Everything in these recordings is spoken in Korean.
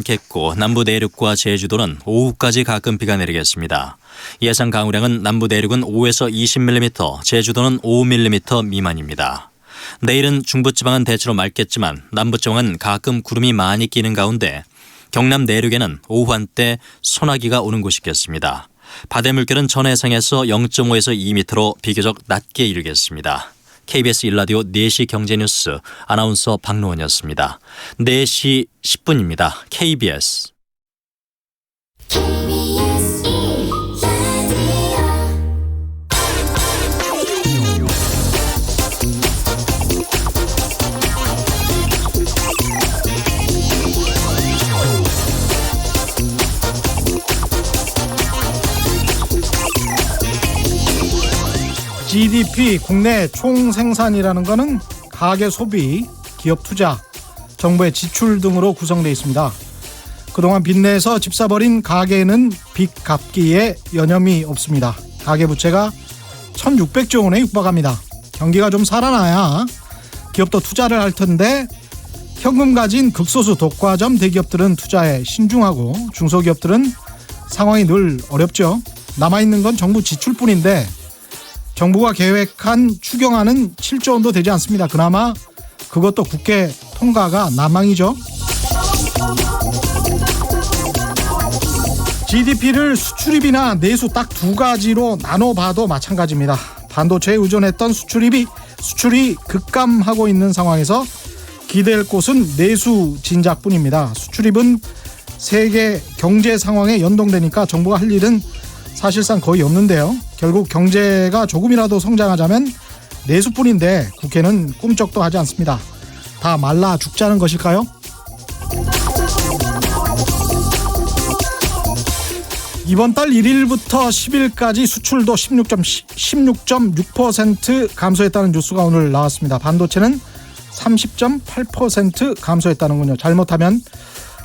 겠고 남부 내륙과 제주도는 오후까지 가끔 비가 내리겠습니다. 예상 강우량은 남부 내륙은 5에서 20mm, 제주도는 5mm 미만입니다. 내일은 중부지방은 대체로 맑겠지만 남부지방은 가끔 구름이 많이 끼는 가운데 경남 내륙에는 오후 한때 소나기가 오는 곳이 있겠습니다. 바다 물결은 전 해상에서 0.5에서 2m로 비교적 낮게 이르겠습니다. KBS 1라디오 4시 경제뉴스 아나운서 박노원이었습니다. 4시 10분입니다. KBS. GDP 국내 총생산이라는 것은 가계 소비, 기업 투자, 정부의 지출 등으로 구성되어 있습니다. 그동안 빚내서 집 사버린 가계는 빚 갚기에 여념이 없습니다. 가계부채가 1,600조 원에 육박합니다. 경기가 좀 살아나야 기업도 투자를 할 텐데 현금 가진 극소수 독과점 대기업들은 투자에 신중하고 중소기업들은 상황이 늘 어렵죠. 남아있는 건 정부 지출뿐인데 정부가 계획한 추경안은 7조 원도 되지 않습니다. 그나마 그것도 국회 통과가 난망이죠. GDP를 수출입이나 내수 딱 두 가지로 나눠봐도 마찬가지입니다. 반도체에 의존했던 수출이 급감하고 있는 상황에서 기댈 곳은 내수 진작뿐입니다. 수출입은 세계 경제 상황에 연동되니까 정부가 할 일은 사실상 거의 없는데요. 결국 경제가 조금이라도 성장하자면 내수뿐인데 국회는 꿈쩍도 하지 않습니다. 다 말라 죽자는 것일까요? 이번 달 1일부터 10일까지 수출도 16.6% 감소했다는 뉴스가 오늘 나왔습니다. 반도체는 30.8% 감소했다는군요. 잘못하면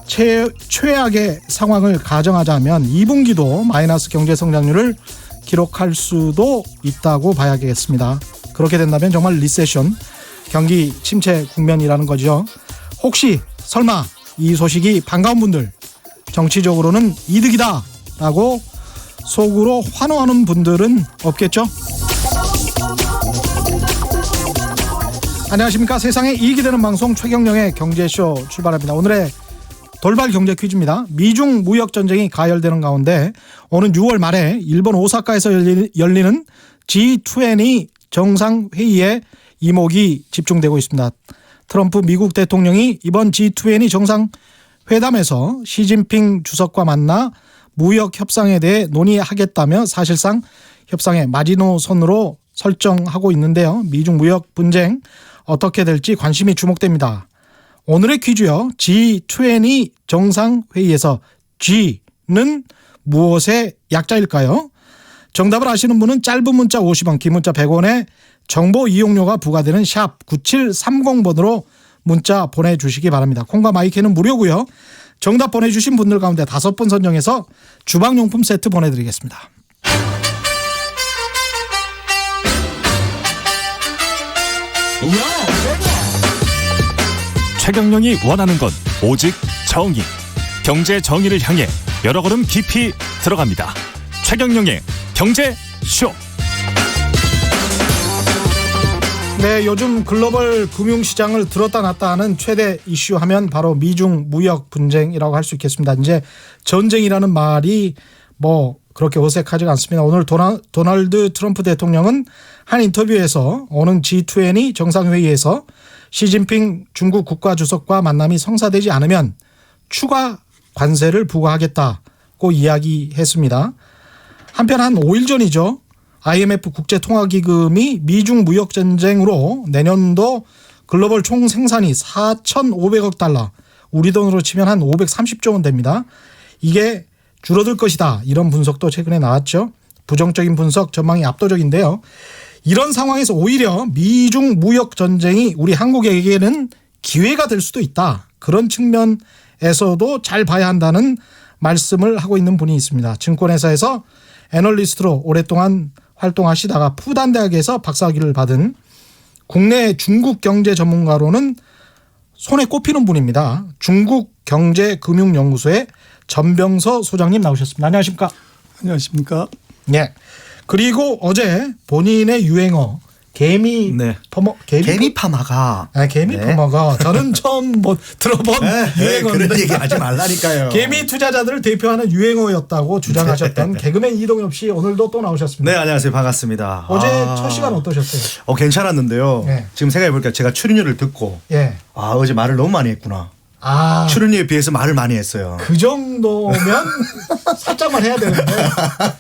최악의 상황을 가정하자면 2분기도 마이너스 경제 성장률을 기록할 수도 있다고 봐야겠습니다. 그렇게 된다면 정말 리세션, 경기 침체 국면이라는 거죠. 혹시 설마 이 소식이 반가운 분들, 정치적으로는 이득이다 라고 속으로 환호하는 분들은 없겠죠? 안녕하십니까. 세상에 이익이 되는 방송 최경영의 경제쇼 출발합니다. 오늘의 돌발 경제 퀴즈입니다. 미중 무역 전쟁이 가열되는 가운데 오는 6월 말에 일본 오사카에서 열리는 G20 정상회의에 이목이 집중되고 있습니다. 트럼프 미국 대통령이 이번 G20 정상회담에서 시진핑 주석과 만나 무역 협상에 대해 논의하겠다며 사실상 협상의 마지노선으로 설정하고 있는데요. 미중 무역 분쟁 어떻게 될지 관심이 주목됩니다. 오늘의 퀴즈요. G20 정상회의에서 G는 무엇의 약자일까요? 정답을 아시는 분은 짧은 문자 50원, 긴 문자 100원에 정보 이용료가 부과되는 샵 9730번으로 문자 보내주시기 바랍니다. 콩과 마이크는 무료고요. 정답 보내주신 분들 가운데 5분 선정해서 주방용품 세트 보내드리겠습니다. 최경영이 원하는 건 오직 정의. 경제 정의를 향해 여러 걸음 깊이 들어갑니다. 최경영의 경제쇼. 네, 요즘 글로벌 금융시장을 들었다 놨다 하는 최대 이슈 하면 바로 미중 무역 분쟁이라고 할 수 있겠습니다. 이제 전쟁이라는 말이 뭐 그렇게 어색하지가 않습니다. 오늘 도널드 트럼프 대통령은 한 인터뷰에서 오는 G20 정상회의에서 시진핑 중국 국가주석과 만남이 성사되지 않으면 추가 관세를 부과하겠다고 이야기했습니다. 한편 한 5일 전이죠. IMF 국제통화기금이 미중 무역전쟁으로 내년도 글로벌 총생산이 4,500억 달러, 우리 돈으로 치면 한 530조 원 됩니다. 이게 줄어들 것이다. 이런 분석도 최근에 나왔죠. 부정적인 분석 전망이 압도적인데요. 이런 상황에서 오히려 미중 무역 전쟁이 우리 한국에게는 기회가 될 수도 있다. 그런 측면에서도 잘 봐야 한다는 말씀을 하고 있는 분이 있습니다. 증권회사에서 애널리스트로 오랫동안 활동하시다가 푸단대학에서 박사학위를 받은 국내 중국 경제 전문가로는 손에 꼽히는 분입니다. 중국경제금융연구소의 전병서 소장님 나오셨습니다. 안녕하십니까? 안녕하십니까? 네. 그리고 어제 본인의 유행어 개미 네. 퍼머 개미 파마가 개미 퍼머가 저는 처음 뭐 들어본 유행어인데 그런 얘기 하지 말라니까요. 개미 투자자들을 대표하는 유행어였다고 주장하셨던 개그맨 이동엽 씨 오늘도 또 나오셨습니다. 네, 안녕하세요. 반갑습니다. 어제 첫 시간 어떠셨어요? 괜찮았는데요. 네. 지금 생각해보니까 제가 출연료를 듣고 예. 어제 말을 너무 많이 했구나. 출연료에 비해서 말을 많이 했어요. 그 정도면 살짝만 해야 되는데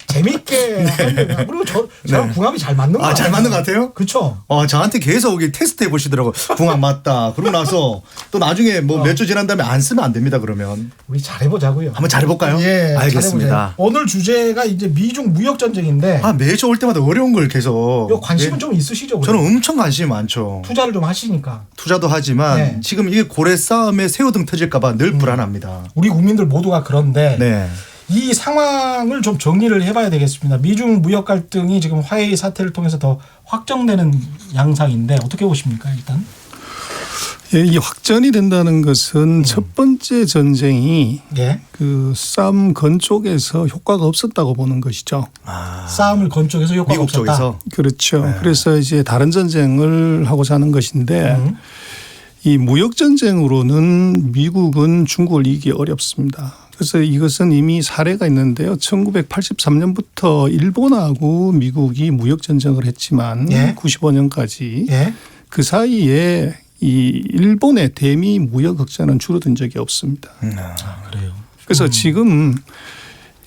재밌게 하는 그리고 저랑 궁합이 잘 맞는 거 같아요. 잘 맞는 것 같아요? 그렇죠. 저한테 계속 테스트 해보시더라고. 궁합 맞다. 그러고 나서 또 나중에 뭐 몇 주 지난 다음에 안 쓰면 안 됩니다. 그러면 우리 잘해보자고요. 한번 잘해볼까요? 예, 알겠습니다. 잘해보자요. 오늘 주제가 이제 미중 무역 전쟁인데 매주 올 때마다 어려운 걸 계속. 관심은 좀 있으시죠? 저는 엄청 관심이 많죠. 투자를 좀 하시니까. 투자도 하지만 네. 지금 이게 고래 싸움에 새우등 터질까봐 늘 불안합니다. 우리 국민들 모두가 그런데 네. 이 상황을 좀 정리를 해봐야 되겠습니다. 미중 무역 갈등이 지금 화해의 사태를 통해서 더 확정되는 양상인데 어떻게 보십니까 일단? 예, 이 확전이 된다는 것은 첫 번째 전쟁이 예. 그 싸움 건 쪽에서 효과가 없었다고 보는 것이죠. 싸움을 건 쪽에서 효과가 미국 없었다. 쪽에서. 그렇죠. 네. 그래서 이제 다른 전쟁을 하고자 하는 것인데 이 무역 전쟁으로는 미국은 중국을 이기기 어렵습니다. 그래서 이것은 이미 사례가 있는데요. 1983년부터 일본하고 미국이 무역 전쟁을 했지만 예. 95년까지 예. 그 사이에 이 일본의 대미 무역 흑자는 줄어든 적이 없습니다. 그래요. 그래서 지금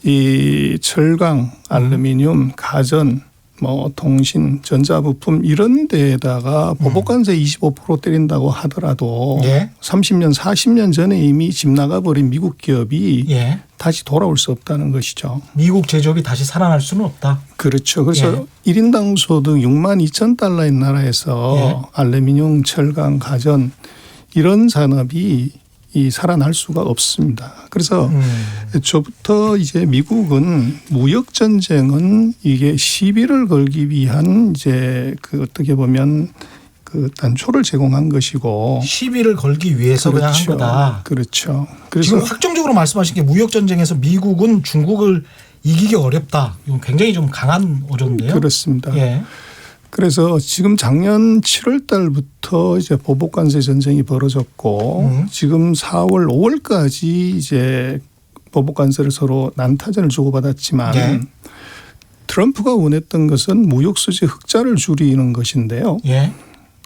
이 철강, 알루미늄, 가전, 뭐 통신, 전자부품 이런 데에다가 보복관세 25% 때린다고 하더라도 예. 30년, 40년 전에 이미 집 나가버린 미국 기업이 예. 다시 돌아올 수 없다는 것이죠. 미국 제조업이 다시 살아날 수는 없다. 그렇죠. 그래서 1인당 소득 6만 2천 달러인 나라에서 알루미늄, 철강, 가전 이런 산업이 살아날 수가 없습니다. 그래서 애초부터 이제 미국은 무역 전쟁은 이게 시비를 걸기 위한 이제 그 어떻게 보면 그 단초를 제공한 것이고 시비를 걸기 위해서 그냥 한 거다. 그렇죠. 그래서 지금 확정적으로 말씀하신 게 무역 전쟁에서 미국은 중국을 이기기 어렵다. 이건 굉장히 좀 강한 어조인데요. 그렇습니다. 예. 그래서 지금 작년 7월 달부터 이제 보복관세 전쟁이 벌어졌고 지금 4월, 5월까지 이제 보복관세를 서로 난타전을 주고받았지만 트럼프가 원했던 것은 무역 수지 흑자를 줄이는 것인데요. 예.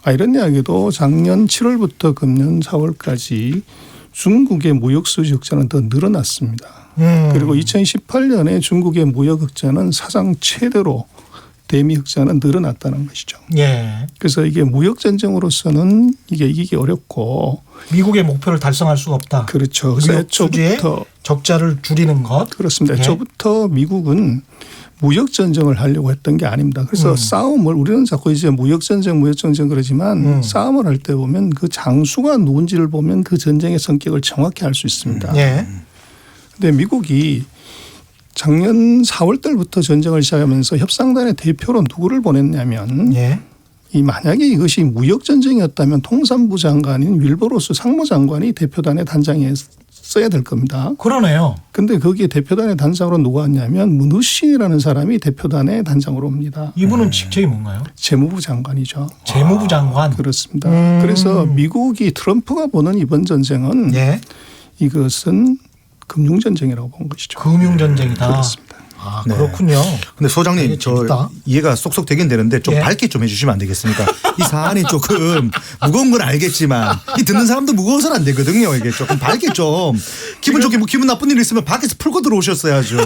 아이러니하게도 작년 7월부터 금년 4월까지 중국의 무역 수지 흑자는 더 늘어났습니다. 그리고 2018년에 중국의 무역 흑자는 사상 최대로 대미 흑자는 늘어났다는 것이죠. 예. 그래서 이게 무역 전쟁으로서는 이게 이기기 어렵고 미국의 목표를 달성할 수가 없다. 그렇죠. 그래서 무역 수지의 애초부터 적자를 줄이는 것. 그렇습니다. 애초부터 미국은 무역 전쟁을 하려고 했던 게 아닙니다. 그래서 싸움을 우리는 자꾸 이제 무역 전쟁 그러지만 싸움을 할 때 보면 그 장수가 누군지를 보면 그 전쟁의 성격을 정확히 알 수 있습니다. 예. 근데 미국이 작년 4월 달부터 전쟁을 시작하면서 협상단의 대표로 누구를 보냈냐면 이 만약에 이것이 무역 전쟁이었다면 통상부 장관인 윌버로스 상무장관이 대표단의 단장에 써야 될 겁니다. 그러네요. 그런데 거기에 대표단의 단장으로 누가 왔냐면 문우신이라는 사람이 대표단의 단장으로 옵니다. 이분은 직책이 뭔가요? 재무부 장관이죠. 재무부 장관. 그렇습니다. 그래서 미국이 트럼프가 보는 이번 전쟁은 이것은 금융전쟁이라고 본 것이죠. 금융전쟁이다. 그렇습니다. 아, 그렇군요. 근데 소장님 재밌다. 이해가 쏙쏙 되긴 되는데 좀 밝게 좀 해주시면 안 되겠습니까? 이 사안이 조금 무거운 건 알겠지만 이 듣는 사람도 무거워서는 안 되거든요. 이게 조금 밝게 좀 기분 좋게 뭐 기분 나쁜 일 있으면 밖에서 풀고 들어오셨어야죠.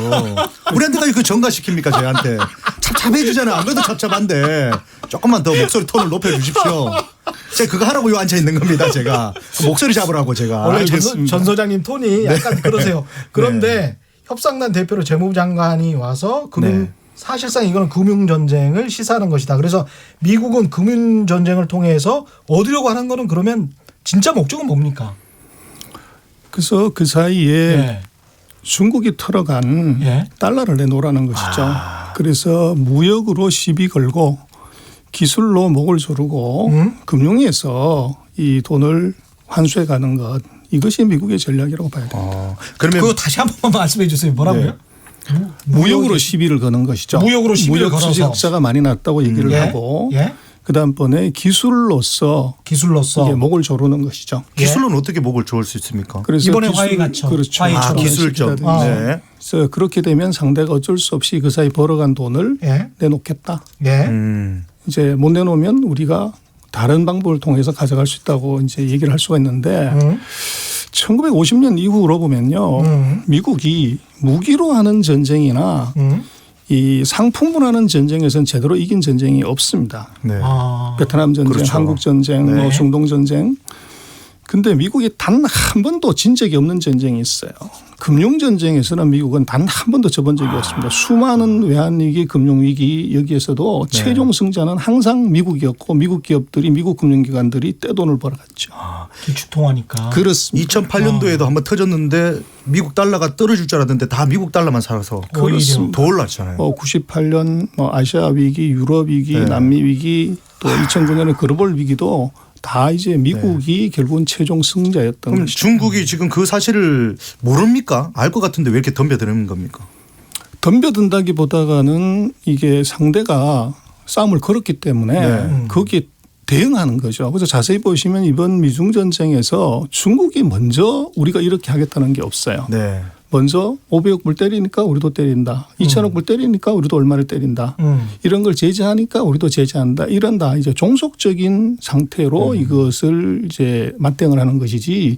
우리한테까지 그 전가시킵니까 저희한테. 찹찹해주잖아요. 안 그래도 찹찹한데 조금만 더 목소리 톤을 높여주십시오. 제가 그거 하라고 요 앉아 있는 겁니다. 제가 목소리 잡으라고 제가. 원래 전 소장님 톤이 약간 그러세요. 그런데 협상단 대표로 재무부 장관이 와서 사실상 이거는 금융전쟁을 시사하는 것이다. 그래서 미국은 금융전쟁을 통해서 얻으려고 하는 거는 그러면 진짜 목적은 뭡니까? 그래서 그 사이에 중국이 털어간 달러를 내놓으라는 것이죠. 그래서 무역으로 시비 걸고 기술로 목을 조르고 금융위에서 이 돈을 환수해 가는 것 이것이 미국의 전략이라고 봐야 됩니다. 그러면 그거 다시 한 번만 말씀해 주세요. 뭐라고요? 무역으로 시비를 거는 것이죠. 무역으로 시비를 무역 걸어서. 수지 흑자가 많이 났다고 얘기를 예. 하고 예. 그다음번에 기술로서 기술로서 이게 목을 조르는 것이죠. 기술로는 어떻게 목을 조을 수 있습니까? 그래서 이번에 기술- 화해 갔죠. 그렇죠. 화해처럼. 기술적. 네. 그래서 그렇게 되면 상대가 어쩔 수 없이 그 사이 벌어간 돈을 예. 내놓겠다. 예. 이제 못 내놓으면 우리가 다른 방법을 통해서 가져갈 수 있다고 이제 얘기를 할 수가 있는데 1950년 이후로 보면요. 미국이 무기로 하는 전쟁이나 이 상품으로 하는 전쟁에서는 제대로 이긴 전쟁이 없습니다. 네. 아. 베트남 전쟁, 그렇죠. 한국 전쟁, 네. 뭐 중동 전쟁. 근데 미국이 단 한 번도 진 적이 없는 전쟁이 있어요. 금융 전쟁에서는 미국은 단 한 번도 져본 적이 없습니다. 수많은 외환위기, 금융위기 여기에서도 최종 승자는 항상 미국이었고 미국 기업들이 미국 금융기관들이 떼돈을 벌어갔죠. 기축통화니까. 그렇습니다. 2008년도에도 한번 터졌는데 미국 달러가 떨어질 줄 알았는데 다 미국 달러만 살아서 그렇습니다. 더 올랐잖아요. 98년 아시아 위기, 유럽 위기, 네. 남미 위기 또 2009년의 글로벌 위기도 다 이제 미국이 결국은 최종 승자였던 그럼 것이죠. 중국이 지금 그 사실을 모릅니까? 알 것 같은데 왜 이렇게 덤벼드는 겁니까? 덤벼든다기보다는 이게 상대가 싸움을 걸었기 때문에 네. 거기에 대응하는 거죠. 그래서 자세히 보시면 이번 미중 전쟁에서 중국이 먼저 우리가 이렇게 하겠다는 게 없어요. 네. 먼저 500억 불 때리니까 우리도 때린다. 2천억 불 때리니까 우리도 얼마를 때린다. 이런 걸 제재하니까 우리도 제재한다. 이런 다 이제 종속적인 상태로 이것을 이제 맞대응을 하는 것이지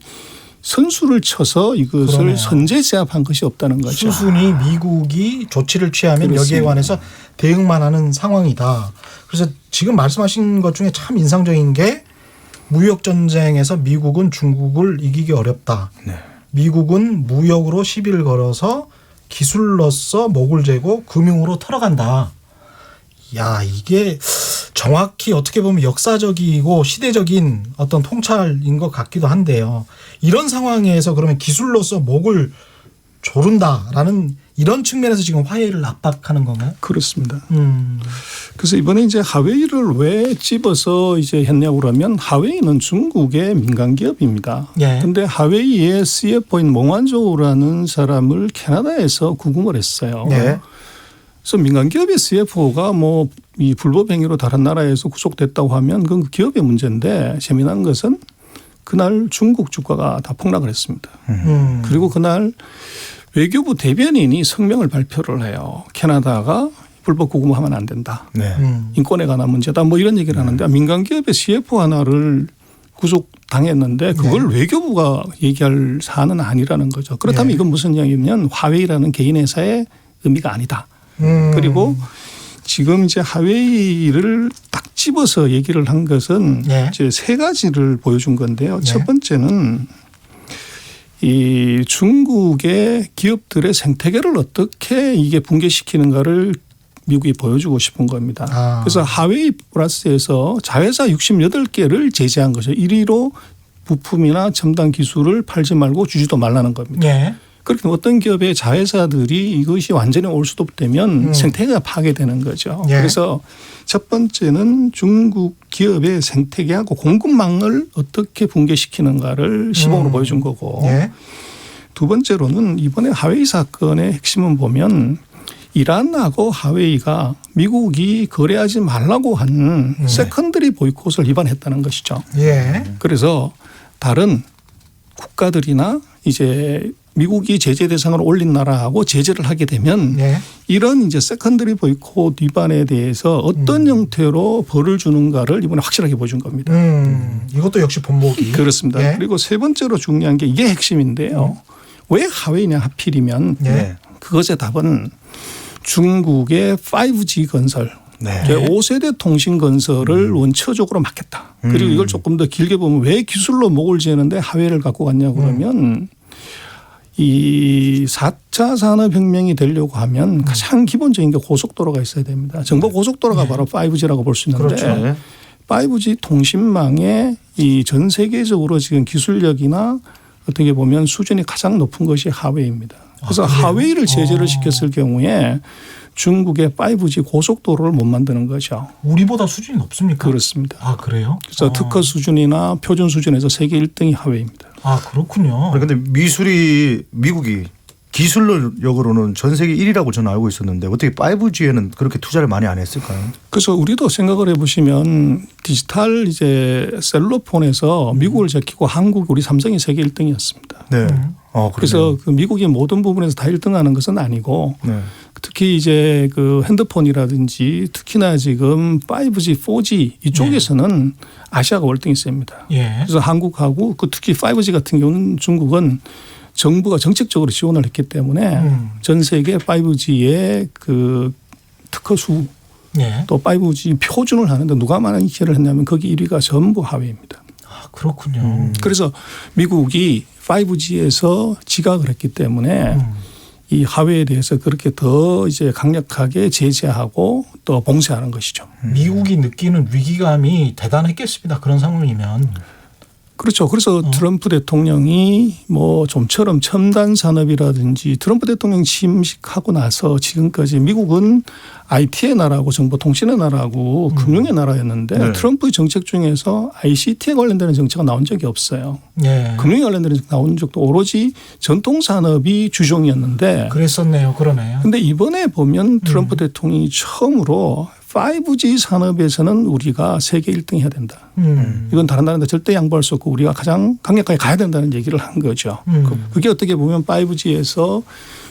선수를 쳐서 이것을 그러네요. 선제 제압한 것이 없다는 거죠. 수순이 미국이 조치를 취하면 여기에 그렇습니다. 관해서 대응만 하는 상황이다. 그래서 지금 말씀하신 것 중에 참 인상적인 게 무역 전쟁에서 미국은 중국을 이기기 어렵다. 네. 미국은 무역으로 시비를 걸어서 기술로서 목을 재고 금융으로 털어간다. 야, 이게 정확히 어떻게 보면 역사적이고 시대적인 어떤 통찰인 것 같기도 한데요. 이런 상황에서 그러면 기술로서 목을 조른다라는 이런 측면에서 지금 화해를 압박하는 건가요? 그렇습니다. 음. 그래서 이번에 이제 하웨이를 왜 집어서 이제 했냐고 그러면 하웨이는 중국의 민간 기업입니다. 예. 근데 하웨이의 CFO인 몽환조우라는 사람을 캐나다에서 구금을 했어요. 네. 그래서 민간 기업의 CFO가 뭐 이 불법 행위로 다른 나라에서 구속됐다고 하면 그건 그 기업의 문제인데 재미난 것은 그날 중국 주가가 다 폭락을 했습니다. 그리고 그날 외교부 대변인이 성명을 발표를 해요. 캐나다가 불법 구금하면 안 된다. 네. 인권에 관한 문제다. 뭐 이런 얘기를 하는데 민간 기업의 CFO 하나를 구속당했는데 그걸 외교부가 얘기할 사안은 아니라는 거죠. 그렇다면 네. 이건 무슨 이야기냐면 화웨이라는 개인 회사의 의미가 아니다. 그리고 지금 이제 하웨이를 딱 집어서 얘기를 한 것은 네. 이제 세 가지를 보여준 건데요. 네. 첫 번째는 이 중국의 기업들의 생태계를 어떻게 이게 붕괴시키는가를 미국이 보여주고 싶은 겁니다. 아. 그래서 하웨이 플러스에서 자회사 68개를 제재한 거죠. 1위로 부품이나 첨단 기술을 팔지 말고 주지도 말라는 겁니다. 예. 그렇게 어떤 기업의 자회사들이 이것이 완전히 올수도되면 생태계가 파괴되는 거죠. 예. 그래서 첫 번째는 중국 기업의 생태계하고 공급망을 어떻게 붕괴시키는가를 시범으로 보여준 거고 예. 두 번째로는 이번에 하웨이 사건의 핵심은 보면 이란하고 하웨이가 미국이 거래하지 말라고 한 세컨더리 보이콧을 위반했다는 것이죠. 예. 그래서 다른 국가들이나 이제 미국이 제재 대상으로 올린 나라하고 제재를 하게 되면 예. 이런 이제 세컨더리 보이콧 위반에 대해서 어떤 형태로 벌을 주는가를 이번에 확실하게 보여준 겁니다. 이것도 역시 본보기. 그렇습니다. 예. 그리고 세 번째로 중요한 게 이게 핵심인데요. 왜 하웨이냐 하필이면 예. 그것의 답은 중국의 5G 건설 네. 5세대 통신 건설을 원초적으로 막겠다. 그리고 이걸 조금 더 길게 보면 왜 기술로 목을 지는데 하웨이를 갖고 갔냐 그러면 이 4차 산업혁명이 되려고 하면 가장 기본적인 게 고속도로가 있어야 됩니다. 정보 고속도로가 바로 5G라고 볼 수 있는데 그렇죠. 5G 통신망의 이 전 세계적으로 지금 기술력이나 어떻게 보면 수준이 가장 높은 것이 하웨이입니다. 그래서 그래요? 하웨이를 제재를 시켰을 경우에 중국의 5G 고속도로를 못 만드는 거죠. 우리보다 수준이 높습니까? 그렇습니다. 아 그래요? 그래서 특허 수준이나 표준 수준에서 세계 1등이 하웨이입니다. 아 그렇군요. 그런데 미국이 기술력으로는 전 세계 1위라고 저는 알고 있었는데 어떻게 5G에는 그렇게 투자를 많이 안 했을까요? 그래서 우리도 생각을 해보시면 디지털 이제 셀룰러폰에서 미국을 제끼고 한국 우리 삼성이 세계 1등이었습니다. 네. 그래서 그 미국이 모든 부분에서 다 1등하는 것은 아니고 네. 특히 이제 그 핸드폰이라든지 특히나 지금 5G, 4G 이쪽에서는 아시아가 월등히 셉니다. 예. 그래서 한국하고 그 특히 5G 같은 경우는 중국은 정부가 정책적으로 지원을 했기 때문에 전 세계 5G의 그 특허 수 예. 또 5G 표준을 하는데 누가 많은 기여를 했냐면 거기 1위가 전부 하웨이입니다. 아 그렇군요. 그래서 미국이 5G에서 지각을 했기 때문에 이 하웨이에 대해서 그렇게 더 이제 강력하게 제재하고 또 봉쇄하는 것이죠. 미국이 느끼는 위기감이 대단했겠습니다. 그런 상황이면. 그렇죠. 그래서 트럼프 대통령이 뭐 좀처럼 첨단 산업이라든지 트럼프 대통령 취임식하고 나서 지금까지 미국은 IT의 나라고 정보통신의 나라고 금융의 나라였는데 네. 트럼프 정책 중에서 ICT에 관련되는 정책은 나온 적이 없어요. 예. 금융에 관련되는 정책 나온 적도 오로지 전통 산업이 주종이었는데 그랬었네요. 그러네요. 근데 이번에 보면 트럼프 대통령이 처음으로 5G 산업에서는 우리가 세계 1등 해야 된다. 이건 다른 나라한테 절대 양보할 수 없고 우리가 가장 강력하게 가야 된다는 얘기를 한 거죠. 그게 어떻게 보면 5G에서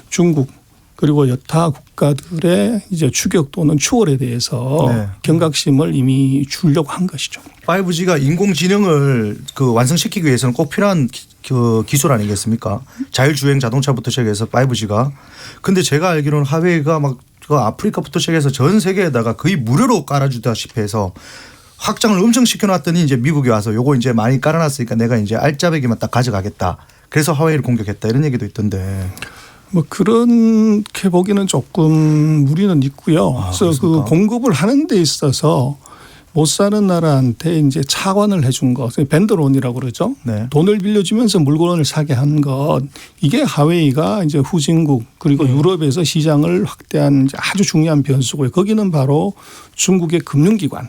중국 그리고 여타 국가들의 이제 추격 또는 추월에 대해서 네. 경각심을 이미 주려고 한 것이죠. 5G가 인공지능을 그 완성시키기 위해서는 꼭 필요한 그 기술 아니겠습니까? 자율주행 자동차부터 시작해서 5G가. 근데 제가 알기로는 하웨이가 막 그 아프리카부터 시작해서 전 세계에다가 거의 무료로 깔아주다시피 해서 확장을 엄청 시켜놨더니 이제 미국이 와서 요거 이제 많이 깔아놨으니까 내가 이제 알짜배기만 딱 가져가겠다. 그래서 하웨이를 공격했다 이런 얘기도 있던데. 뭐 그렇게 보기는 조금 무리는 있고요. 그래서 그렇습니까? 그 공급을 하는 데 있어서 못 사는 나라한테 이제 차관을 해준 것, 밴드론이라고 그러죠. 네. 돈을 빌려주면서 물건을 사게 한 것, 이게 하웨이가 이제 후진국 그리고 유럽에서 시장을 확대한 이제 아주 중요한 변수고요. 거기는 바로 중국의 금융기관.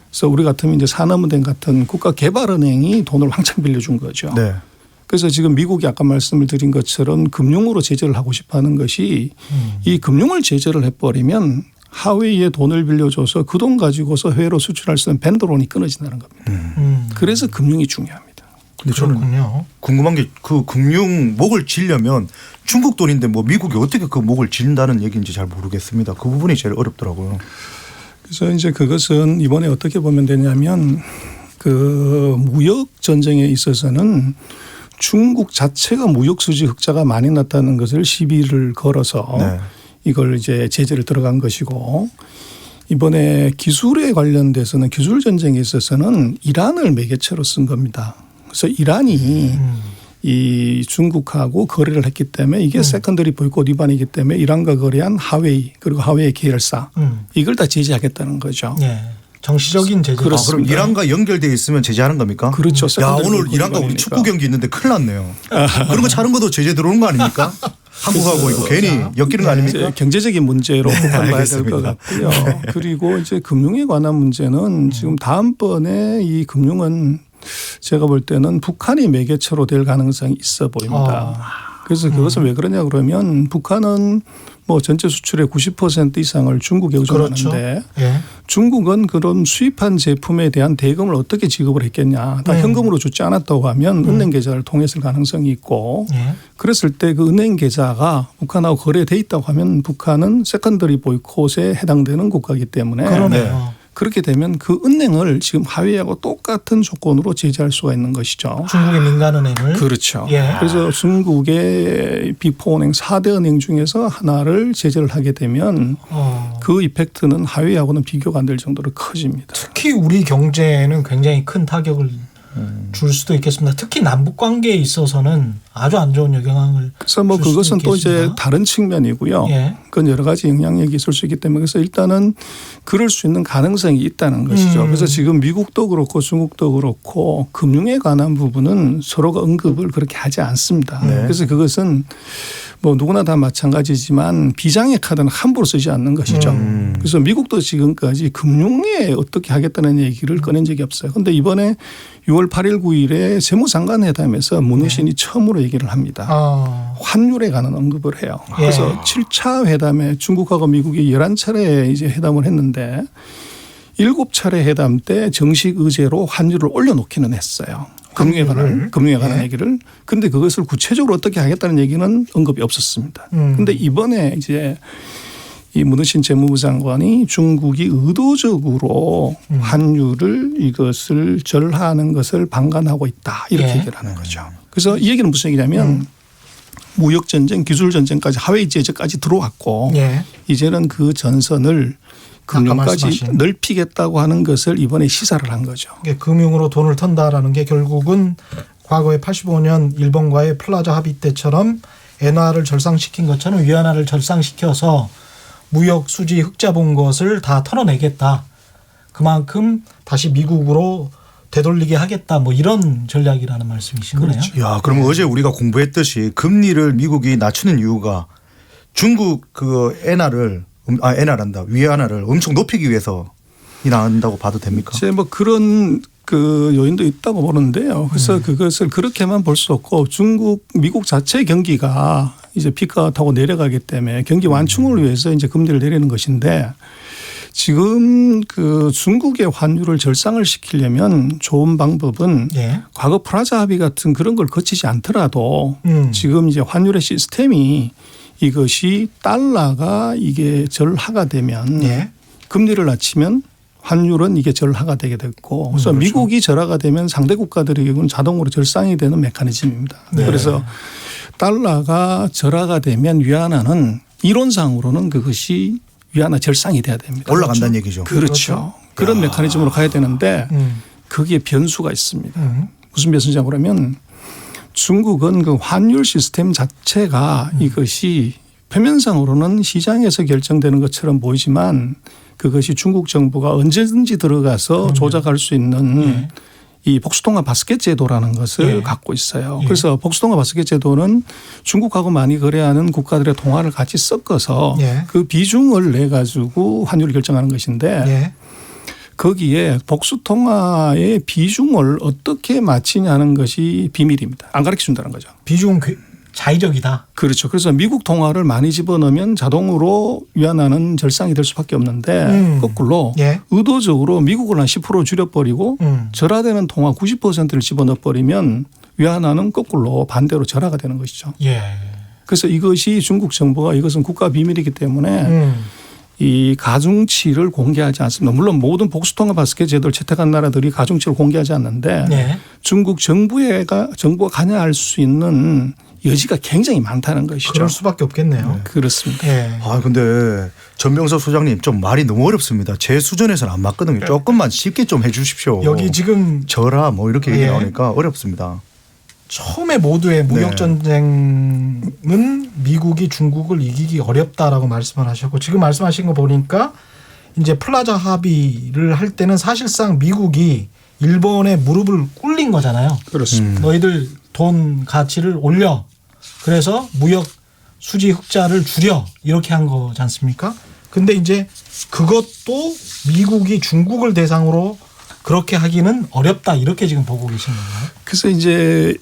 그래서 우리 같으면 이제 산업은행 같은 국가개발은행이 돈을 왕창 빌려준 거죠. 네. 그래서 지금 미국이 아까 말씀을 드린 것처럼 금융으로 제재를 하고 싶어하는 것이 이 금융을 제재를 해버리면 하웨이에 돈을 빌려줘서 그 돈 가지고서 해외로 수출할 수 있는 밴드론이 끊어진다는 겁니다. 그래서 금융이 중요합니다. 근데 저는 그렇군요. 궁금한 게 그 금융 목을 지려면 중국 돈인데 뭐 미국이 어떻게 그 목을 지른다는 얘기인지 잘 모르겠습니다. 그 부분이 제일 어렵더라고요. 그래서 이제 그것은 이번에 어떻게 보면 되냐면 그 무역 전쟁에 있어서는 중국 자체가 무역 수지 흑자가 많이 났다는 것을 시비를 걸어서 네. 이걸 이제 제재를 들어간 것이고 이번에 기술에 관련돼서는 기술 전쟁에 있어서는 이란을 매개체로 쓴 겁니다. 그래서 이란이 이 중국하고 거래를 했기 때문에 이게 세컨더리 보이콧 위반이기 때문에 이란과 거래한 하웨이 그리고 하웨이 계열사 이걸 다 제재하겠다는 거죠. 예. 정치적인 제재. 아, 그럼 이란과 연결돼 있으면 제재하는 겁니까? 그렇죠. 야 오늘 이란과 우리 축구 경기 있는데 큰일 났네요. 그런 거 차는 것도 제재 들어오는 거 아닙니까? 한국하고 이거 괜히 엮이는 거 아닙니까? 이제 경제적인 문제로 네, 봐야 될 것 알겠습니다. 같고요. 그리고 이제 금융에 관한 문제는 지금 다음번에 이 금융은 제가 볼 때는 북한이 매개체로 될 가능성이 있어 보입니다. 그래서 그것은 왜 그러냐 그러면 북한은 뭐 전체 수출의 90% 이상을 중국에 의존하는데 그렇죠. 예. 중국은 그런 수입한 제품에 대한 대금을 어떻게 지급을 했겠냐. 다 현금으로 주지 않았다고 하면 은행 계좌를 통했을 가능성이 있고 예. 그랬을 때 그 은행 계좌가 북한하고 거래돼 있다고 하면 북한은 세컨더리 보이콧에 해당되는 국가이기 때문에 그러네요. 그렇게 되면 그 은행을 지금 하웨이하고 똑같은 조건으로 제재할 수가 있는 것이죠. 중국의 민간은행을. 그렇죠. 예. 그래서 중국의 빅4 은행 4대 은행 중에서 하나를 제재를 하게 되면 그 이펙트는 하웨이하고는 비교가 안 될 정도로 커집니다. 특히 우리 경제에는 굉장히 큰 타격을 줄 수도 있겠습니다. 특히 남북 관계에 있어서는 아주 안 좋은 영향을. 그래서 뭐 줄 수도 그것은 또 이제 있겠습니다. 다른 측면이고요. 예. 그건 여러 가지 영향력이 있을 수 있기 때문에 그래서 일단은 그럴 수 있는 가능성이 있다는 것이죠. 그래서 지금 미국도 그렇고 중국도 그렇고 금융에 관한 부분은 서로가 언급을 그렇게 하지 않습니다. 그래서 그것은 뭐 누구나 다 마찬가지지만 비장의 카드는 함부로 쓰지 않는 것이죠. 그래서 미국도 지금까지 금융에 어떻게 하겠다는 얘기를 꺼낸 적이 없어요. 그런데 이번에 6월 8일 9일에 세무장관 회담에서 문우신이 처음으로 얘기를 합니다. 환율에 관한 언급을 해요. 그래서 7차 회담에 중국하고 미국이 11차례 이제 회담을 했는데 7차례 회담 때 정식 의제로 환율을 올려놓기는 했어요. 금융에 관한 얘기를. 근데 그것을 구체적으로 어떻게 하겠다는 얘기는 언급이 없었습니다. 근데 이번에 이제 이 문우신 재무부 장관이 중국이 의도적으로 환율을 이것을 절하하는 것을 방관하고 있다. 이렇게 얘기를 하는 거죠. 그래서 이 얘기는 무슨 얘기냐면 무역전쟁, 기술전쟁까지 하웨이 제재까지 들어왔고 이제는 그 전선을 금융까지 넓히겠다고 하는 것을 이번에 시사를 한 거죠. 금융으로 돈을 턴다라는 게 결국은 과거에 85년 일본과의 플라자 합의 때처럼 엔화를 절상시킨 것처럼 위안화를 절상시켜서 무역 수지 흑자 본 것을 다 털어내겠다. 그만큼 다시 미국으로 되돌리게 하겠다. 뭐 이런 전략이라는 말씀이신 거네요. 야, 그러면 어제 우리가 공부했듯이 금리를 미국이 낮추는 이유가 중국 그 엔화란다. 위안화를 엄청 높이기 위해서 일한다고 봐도 됩니까? 이제 뭐 그런 그 요인도 있다고 보는데요. 그래서 그것을 그렇게만 볼 수 없고 미국 자체 경기가 이제 피크가 타고 내려가기 때문에 경기 완충을 위해서 이제 금리를 내리는 것인데 지금 그 중국의 환율을 절상을 시키려면 좋은 방법은 과거 프라자 합의 같은 그런 걸 거치지 않더라도 지금 이제 환율의 시스템이 이것이 달러가 이게 절하가 되면 금리를 낮추면 환율은 이게 절하가 되게 됐고 그래서 그렇죠. 미국이 절하가 되면 상대 국가들에게는 자동으로 절상이 되는 메커니즘입니다. 그래서 달러가 절하가 되면 위안화는 이론상으로는 그것이 위안화 절상이 돼야 됩니다. 올라간다는 그렇죠. 얘기죠. 그렇죠. 그런 메커니즘으로 가야 되는데 거기에 변수가 있습니다. 무슨 변수냐고 그러면 중국은 그 환율 시스템 자체가 이것이 표면상으로는 시장에서 결정되는 것처럼 보이지만 그것이 중국 정부가 언제든지 들어가서 조작할 수 있는 이 복수통화 바스켓 제도라는 것을 갖고 있어요. 그래서 복수통화 바스켓 제도는 중국하고 많이 거래하는 국가들의 통화를 같이 섞어서 그 비중을 내 가지고 환율을 결정하는 것인데 거기에 복수통화의 비중을 어떻게 맞추냐는 것이 비밀입니다. 안 가르쳐 준다는 거죠. 비중은 자의적이다. 그렇죠. 그래서 미국 통화를 많이 집어넣으면 자동으로 위안화는 절상이 될 수밖에 없는데 거꾸로 의도적으로 미국을 한 10% 줄여버리고 절하되는 통화 90%를 집어넣어버리면 위안화는 거꾸로 반대로 절하가 되는 것이죠. 그래서 이것이 중국 정부가 이것은 국가 비밀이기 때문에 이 가중치를 공개하지 않습니다. 물론 모든 복수통화 바스켓 제도를 채택한 나라들이 가중치를 공개하지 않는데 중국 정부가 관여할 수 있는 여지가 굉장히 많다는 것이죠. 그럴 수밖에 없겠네요. 그렇습니다. 아 근데 전병섭 소장님 좀 말이 너무 어렵습니다. 제 수준에서는 안 맞거든요. 조금만 쉽게 좀 해 주십시오. 여기 지금 절하 뭐 이렇게 얘기 나오니까 어렵습니다. 처음에 모두의 무역 전쟁은 미국이 중국을 이기기 어렵다라고 말씀을 하셨고 지금 말씀하신 거 보니까 이제 플라자 합의를 할 때는 사실상 미국이 일본의 무릎을 꿇린 거잖아요. 그렇습니다. 너희들 돈 가치를 올려. 그래서 무역 수지 흑자를 줄여. 이렇게 한 거지 않습니까? 근데 이제 그것도 미국이 중국을 대상으로 그렇게 하기는 어렵다. 이렇게 지금 보고 계신 건가요? 그래서 이제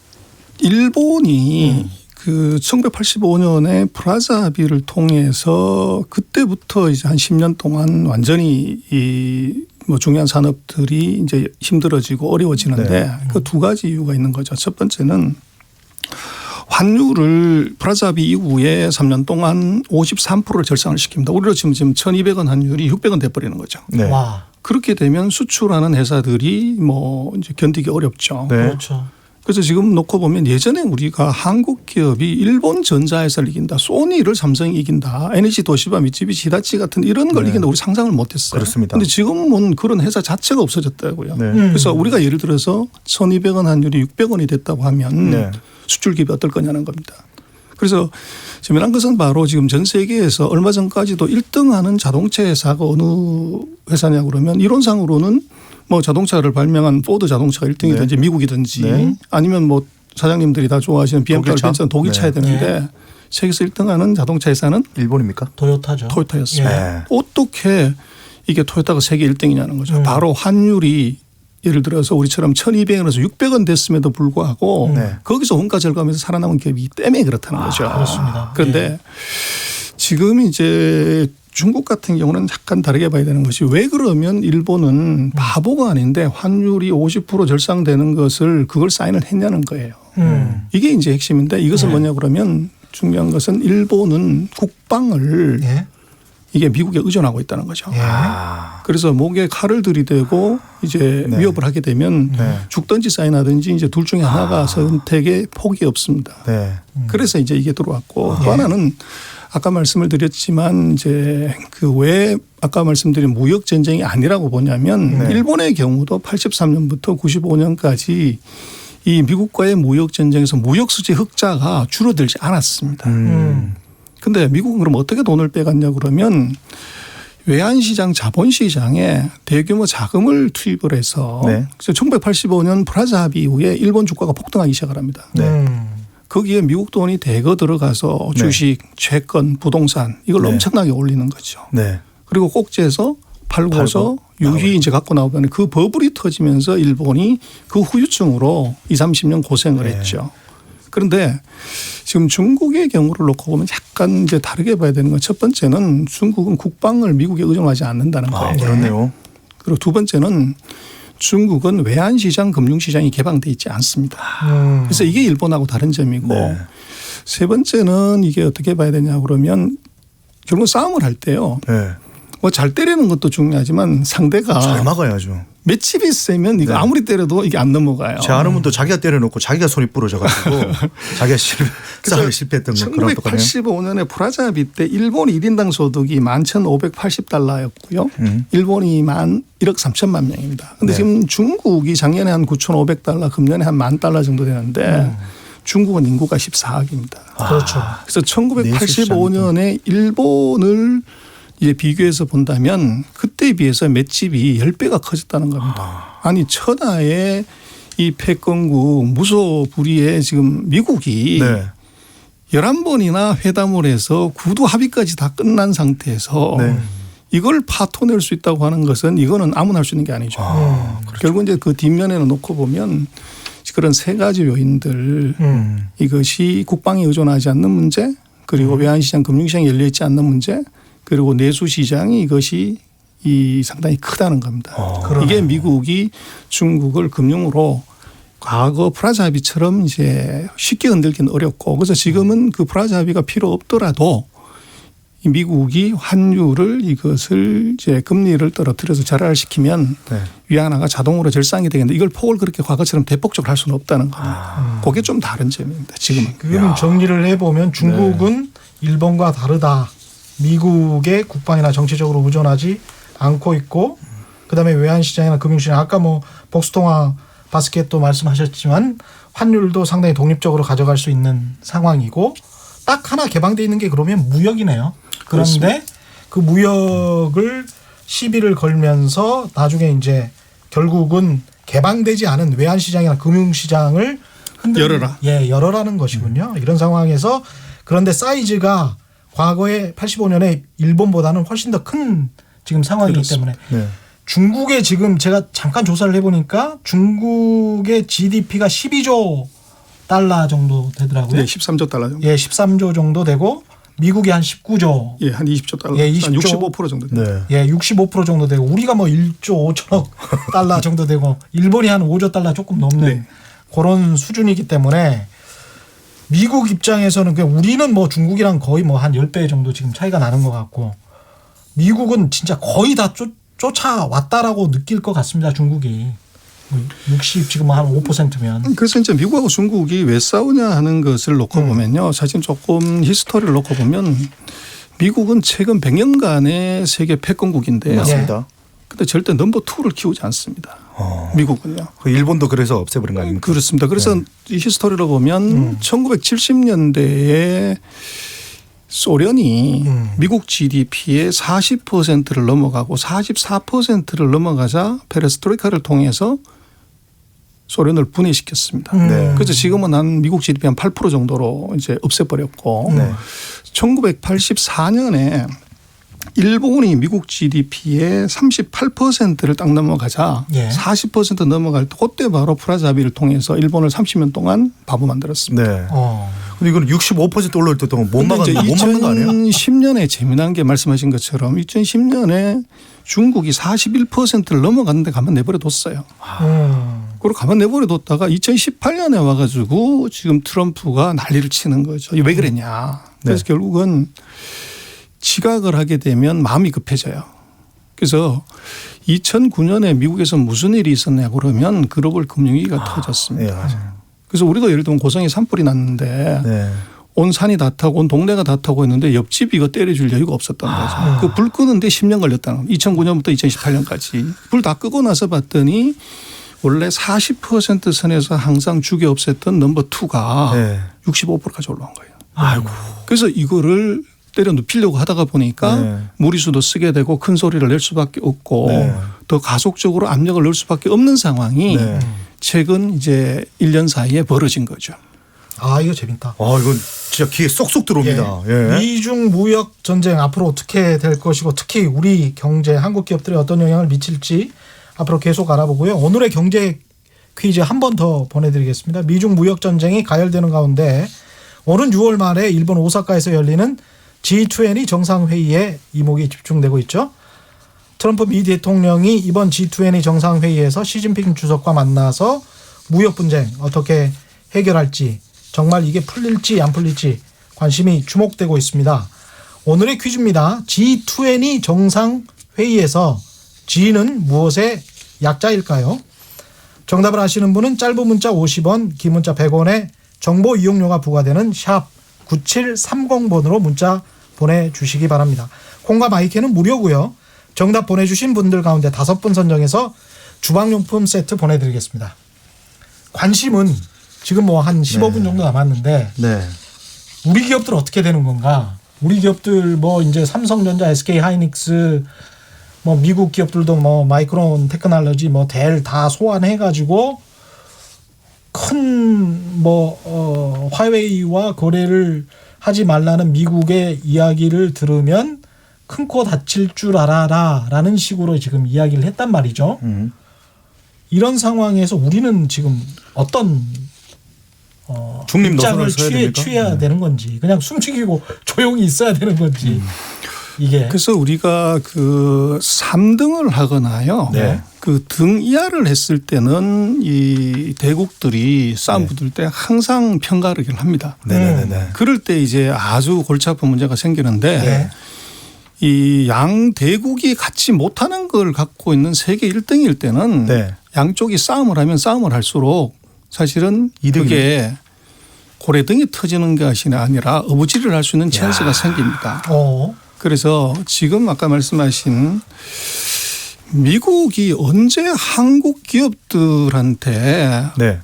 일본이 그 1985년에 프라자 합의를 통해서 그때부터 이제 한 10년 동안 완전히 이 뭐 중요한 산업들이 이제 힘들어지고 어려워지는데 그 두 가지 이유가 있는 거죠. 첫 번째는 환율을 프라자 합의 이후에 3년 동안 53%를 절상을 시킵니다. 우리로 지금 1,200원 환율이 600원 돼버리는 거죠. 와. 그렇게 되면 수출하는 회사들이 뭐 이제 견디기 어렵죠. 그렇죠. 그래서 지금 놓고 보면 예전에 우리가 한국 기업이 일본 전자회사를 이긴다. 소니를 삼성이 이긴다. NEC 도시바 미쯔비시 히다치 같은 이런 걸 이긴다. 우리 상상을 못했어요. 그렇습니다. 그런데 지금은 그런 회사 자체가 없어졌다고요. 그래서 우리가 예를 들어서 1,200원 환율이 600원이 됐다고 하면 수출 기업이 어떨 거냐는 겁니다. 그래서 재미난 것은 바로 지금 전 세계에서 얼마 전까지도 1등하는 자동차 회사가 어느 회사냐 그러면 이론상으로는 뭐 자동차를 발명한 포드 자동차가 1등이든지 미국이든지 아니면 뭐 사장님들이 다 좋아하시는 BMW나 벤츠는 독일 차야 되는데 세계에서 1등하는 자동차 회사는 일본입니까? 토요타죠. 토요타였습니다. 예. 어떻게 이게 토요타가 세계 1등이냐는 거죠. 바로 환율이 예를 들어서 우리처럼 1,200원에서 600원 됐음에도 불구하고 네. 거기서 원가 절감해서 살아남은 기업이기 때문에 그렇다는 거죠. 그렇습니다. 그런데 지금 이제 중국 같은 경우는 약간 다르게 봐야 되는 것이 왜 그러면 일본은 바보가 아닌데 환율이 50% 절상되는 것을 그걸 사인을 했냐는 거예요. 이게 이제 핵심인데 이것은 뭐냐 그러면 중요한 것은 일본은 국방을 예. 이게 미국에 의존하고 있다는 거죠. 예. 그래서 목에 칼을 들이대고 이제 네. 위협을 하게 되면 네. 죽든지 사인하든지 이제 둘 중에 하나가 선택의 폭이 없습니다. 네. 그래서 이제 이게 들어왔고 또 하나는 아까 말씀을 드렸지만 이제 그 왜 아까 말씀드린 무역 전쟁이 아니라고 보냐면 네. 일본의 경우도 83년부터 95년까지 이 미국과의 무역 전쟁에서 무역 수지 흑자가 줄어들지 않았습니다. 근데 미국은 그럼 어떻게 돈을 빼갔냐 그러면 외환시장 자본시장에 대규모 자금을 투입을 해서 네. 그래서 1985년 프라자 합의 이후에 일본 주가가 폭등하기 시작을 합니다. 네. 거기에 미국 돈이 대거 들어가서 네. 주식, 채권, 부동산 이걸 네. 엄청나게 올리는 거죠. 네. 그리고 꼭지에서 팔고서 유희 이제 갖고 나오면 그 버블이 터지면서 일본이 그 후유증으로 20, 30년 고생을 네. 했죠. 그런데 지금 중국의 경우를 놓고 보면 약간 이제 다르게 봐야 되는 건 첫 번째는 중국은 국방을 미국에 의존하지 않는다는 거예요. 그렇네요. 그리고 두 번째는 중국은 외환시장, 금융시장이 개방돼 있지 않습니다. 그래서 이게 일본하고 다른 점이고 네. 세 번째는 이게 어떻게 봐야 되냐 그러면 결국 싸움을 할 때요. 네. 뭐 잘 때리는 것도 중요하지만 상대가 잘 막아야죠. 맷집이 세면 이거 네. 아무리 때려도 이게 안 넘어가요. 제 아는 분도 자기가 때려놓고 자기가 손이 부러져가지고 자기가 싸움에 실패했던 거 그런 똑같네요. 1985년에 프라자 합의 때 일본 1인당 소득이 11,580달러였고요. 일본이 1억 3천만 명입니다. 그런데 네. 지금 중국이 작년에 한 9,500달러, 금년에 한 10,000달러 정도 되는데 중국은 인구가 14억입니다. 그렇죠. 그래서 1985년에 일본을 이제 비교해서 본다면 그때에 비해서 맷집이 10배가 커졌다는 겁니다. 아니 천하의 이 패권국 무소불위에 지금 미국이 네. 11번이나 회담을 해서 구두 합의까지 다 끝난 상태에서 네. 이걸 파토낼 수 있다고 하는 것은 이거는 아무나 할 수 있는 게 아니죠. 결국 이제 그 뒷면에는 놓고 보면 그런 세 가지 요인들 이것이 국방에 의존하지 않는 문제 그리고 외환시장 금융시장이 열려있지 않는 문제 그리고 내수시장이 이것이 이 상당히 크다는 겁니다. 이게 미국이 중국을 금융으로 과거 프라자 합의처럼 이제 쉽게 흔들기는 어렵고 그래서 지금은 그 프라자 합의가 필요 없더라도 이 미국이 환율을 이것을 이제 금리를 떨어뜨려서 절하시키면 네. 위안화가 자동으로 절상이 되겠는데 이걸 폭을 그렇게 과거처럼 대폭적으로 할 수는 없다는 겁니다. 그게 좀 다른 점입니다. 지금은. 그럼 정리를 해보면 중국은 일본과 다르다. 미국의 국방이나 정치적으로 의존하지 않고 있고 그다음에 외환시장이나 금융시장 아까 뭐 복수통화 바스켓도 말씀하셨지만 환율도 상당히 독립적으로 가져갈 수 있는 상황이고 딱 하나 개방돼 있는 게 그러면 무역이네요. 그런데 그렇습니다. 그 무역을 시비를 걸면서 나중에 이제 결국은 개방되지 않은 외환시장이나 금융시장을 열어라. 예, 열어라는 것이군요. 이런 상황에서 그런데 사이즈가 과거에 85년에 일본보다는 훨씬 더 큰 지금 상황이기 그렇습니다. 때문에 네. 중국의 지금 제가 잠깐 조사를 해보니까 중국의 GDP가 12조 달러 정도 되더라고요. 네, 13조 달러 정도. 예, 13조 정도 되고 미국이 한 19조. 예, 한 20조 달러. 예, 한 20조. 65% 정도 됩니다. 네. 예, 65% 정도 되고 우리가 뭐 1조 5천억 달러 정도 되고 일본이 한 5조 달러 조금 넘는 네. 그런 수준이기 때문에 미국 입장에서는 그냥 우리는 뭐 중국이랑 거의 뭐 한 10배 정도 지금 차이가 나는 것 같고 미국은 진짜 거의 다 쫓아왔다라고 느낄 것 같습니다. 중국이. 60 지금 한 5%면. 그래서 이제 미국하고 중국이 왜 싸우냐 하는 것을 놓고 보면요. 사실 조금 히스토리를 놓고 보면 미국은 최근 100년간의 세계 패권국인데요. 맞습니다. 근데 절대 넘버 2를 키우지 않습니다. 미국은요. 그 일본도 그래서 없애버린 거 아닙니까? 그렇습니다. 그래서 이 히스토리로 보면 1970년대에 소련이 미국 GDP의 40%를 넘어가고 44%를 넘어가자 페레스트로이카를 통해서 소련을 분해시켰습니다. 네. 그래서 지금은 한 미국 GDP 한 8% 정도로 이제 없애버렸고 네. 1984년에 일본이 미국 GDP의 38%를 딱 넘어가자 예. 40% 넘어갈 때 그때 바로 프라자 합의를 통해서 일본을 30년 동안 바보 만들었습니다. 네. 근데 이건 65% 올라올 때 동안 못 막는 거 아니에요? 2010년에 재미난 게 말씀하신 것처럼 2010년에 중국이 41%를 넘어갔는데 가만 내버려 뒀어요. 그리고 가만 내버려 뒀다가 2018년에 와가지고 지금 트럼프가 난리를 치는 거죠. 왜 그랬냐. 그래서 결국은 지각을 하게 되면 마음이 급해져요. 그래서 2009년에 미국에서 무슨 일이 있었냐 그러면 글로벌 금융위기가 터졌습니다. 네, 맞아요. 그래서 우리도 예를 들면 고성에 산불이 났는데 네. 온 산이 다 타고 온 동네가 다 타고 했는데 옆집 이거 때려줄 여유가 없었던 거죠. 그 불 끄는데 10년 걸렸다는 거예요. 2009년부터 2018년까지. 불 다 끄고 나서 봤더니 원래 40% 선에서 항상 죽여 없앴던 넘버 2가 네. 65%까지 올라온 거예요. 아이고. 그래서 이거를 때려 눕히려고 하다가 보니까 네. 무리수도 쓰게 되고 큰 소리를 낼 수밖에 없고 네. 더 가속적으로 압력을 넣을 수밖에 없는 상황이 네. 최근 이제 1년 사이에 벌어진 거죠. 아, 이거 재밌다. 이건 진짜 귀에 쏙쏙 들어옵니다. 예. 미중 무역 전쟁 앞으로 어떻게 될 것이고 특히 우리 경제 한국 기업들에 어떤 영향을 미칠지 앞으로 계속 알아보고요. 오늘의 경제 퀴즈 한 번 더 보내드리겠습니다. 미중 무역 전쟁이 가열되는 가운데 오는 6월 말에 일본 오사카에서 열리는 G20 정상회의에 이목이 집중되고 있죠. 트럼프 미 대통령이 이번 G20 정상회의에서 시진핑 주석과 만나서 무역 분쟁 어떻게 해결할지 정말 이게 풀릴지 안 풀릴지 관심이 주목되고 있습니다. 오늘의 퀴즈입니다. G20 정상회의에서 G는 무엇의 약자일까요? 정답을 아시는 분은 짧은 문자 50원, 긴 문자 100원에 정보 이용료가 부과되는 샵 9730번으로 문자 보내주시기 바랍니다. 콩과 마이크는 무료고요. 정답 보내주신 분들 가운데 5분 선정해서 주방용품 세트 보내드리겠습니다. 관심은 지금 뭐 한 15분 정도 남았는데 네. 우리 기업들 어떻게 되는 건가? 우리 기업들 뭐 이제 삼성전자, SK 하이닉스 뭐 미국 기업들도 뭐 마이크론 테크놀로지 뭐 델 다 소환해 가지고 큰 뭐 화웨이와 거래를 하지 말라는 미국의 이야기를 들으면 큰 코 다칠 줄 알아라라는 식으로 지금 이야기를 했단 말이죠. 이런 상황에서 우리는 지금 어떤 중립 입장을 노선을 서야 됩니까? 취해야 되는 건지 그냥 숨죽이고 조용히 있어야 되는 건지 이게 그래서 우리가 그 3등을 하거나요. 네. 그 등 이하를 했을 때는 이 대국들이 싸움 붙을 때 항상 편가르기를 합니다. 네네네. 그럴 때 이제 아주 골치 아픈 문제가 생기는데 네. 이 양 대국이 같이 못하는 걸 갖고 있는 세계 1등일 때는 네. 양쪽이 싸움을 하면 싸움을 할수록 사실은 그게 고래등이 터지는 것이 아니라 어부지리를 할 수 있는 찬스가 생깁니다. 그래서 지금 아까 말씀하신 미국이 언제 한국 기업들한테 네.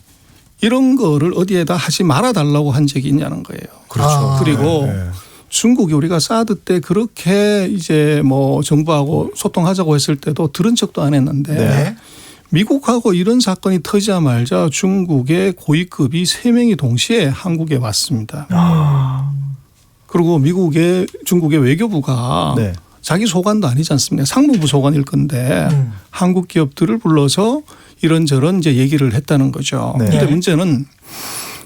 이런 거를 어디에다 하지 말아달라고 한 적이 있냐는 거예요. 그렇죠. 그리고 네. 중국이 우리가 사드 때 그렇게 이제 뭐 정부하고 소통하자고 했을 때도 들은 척도 안 했는데 네. 미국하고 이런 사건이 터지자마자 중국의 고위급이 3명이 동시에 한국에 왔습니다. 그리고 중국의 외교부가 네. 자기 소관도 아니지 않습니까? 상무부 소관일 건데 한국 기업들을 불러서 이런저런 이제 얘기를 했다는 거죠. 네. 그런데 문제는